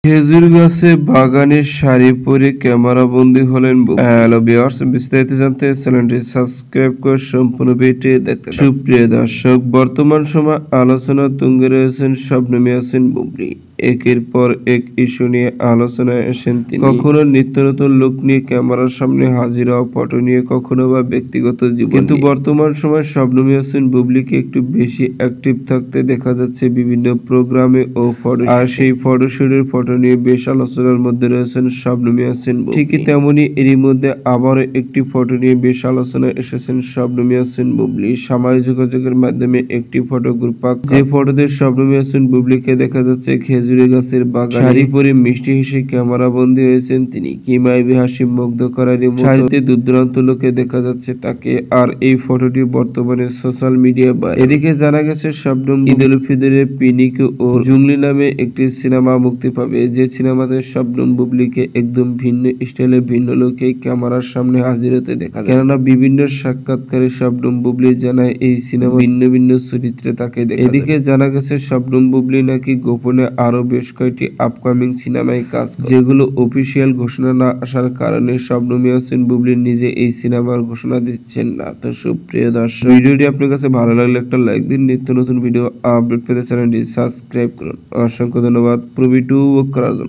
খেজুর গাছে বাগানের শাড়ি পরে ক্যামেরাবন্দী হলেন হ্যালো ভিউয়ার্স, বিস্তারিত জানতে চ্যানেলটি সাবস্ক্রাইব করে সম্পূর্ণ ভিডিওটি দেখতে থাকুন। সুপ্রিয় দর্শক, বর্তমান সময় আলোচনা তুঙ্গে রয়েছেন শবনম ইয়াসমিন বুবলী। একের পর এক ইস্যু নিয়ে আলোচনায় আসেন তিনি। কখনো নিত্য নতুন লুক নিয়ে ক্যামেরার সামনে হাজির হওয়া, ফটো নিয়ে, কখনো বা ব্যক্তিগত জীবন। কিন্তু বর্তমান সময় শবনম ইয়াসমিন বুবলীকে একটু বেশি অ্যাক্টিভ থাকতে দেখা যাচ্ছে বিভিন্ন প্রোগ্রামে ও ফটো। আর সেই ফটোশুটের ফটো নিয়ে বেশ আলোচনার মধ্যে রয়েছেন শবনম ইয়াসমিন বুবলী। ঠিকই তেমনি এরই মধ্যে আবারও একটি ফটো নিয়ে বেশ আলোচনায় এসেছেন শবনম ইয়াসমিন বুবলী। সামাজিক যোগাযোগের মাধ্যমে একটি ফটো গ্রুপ যে ফটোতে শবনম ইয়াসমিন বুবলীকে দেখা যাচ্ছে খেজুরি গাছের বাগানে শাড়ি পরে মিষ্টি হেসে ক্যামেরা বন্দী হয়েছেন তিনি। কিমাইবি হাসি মুগ্ধ করার শাড়িতে দূরদূরান্ত লোকে দেখা যাচ্ছে তাকে। আর এই ফটোটি বর্তমানে সোশ্যাল মিডিয়া এদিকে জানা গেছে শবনম ঈদ উল ফিতরে পিনিক ও জুংলি নামে একটি সিনেমা মুক্তি পাবে, যে সিনেমাতে শবনম বুবলীকে একদম ভিন্ন স্টাইলে ভিন্ন লোকে ক্যামেরার সামনে হাজির হতে দেখা যায়। কেননা বিভিন্ন সাক্ষাৎকারে শবনম বুবলী জানায় এই সিনেমা ভিন্ন ভিন্ন চরিত্রে তাকে দেখা যায়। এদিকে জানা গেছে শবনম বুবলী নাকি গোপনে আরো বেশ কয়েকটি আপকামিং সিনেমায় কাজ করে, যেগুলো অফিসিয়াল ঘোষণা না আসার কারণে শবনম ইয়াসমিন বুবলী নিজে এই সিনেমার ঘোষণা দিচ্ছেন না। তো সুপ্রিয় দর্শক, ভিডিওটি আপনার কাছে ভালো লাগলে একটা লাইক দিন। নিত্য নতুন ভিডিও আপডেট পেতে চ্যানেলটি সাবস্ক্রাইব করুন। অসংখ্য ধন্যবাদ পুরো ভিডিও করার জন্য।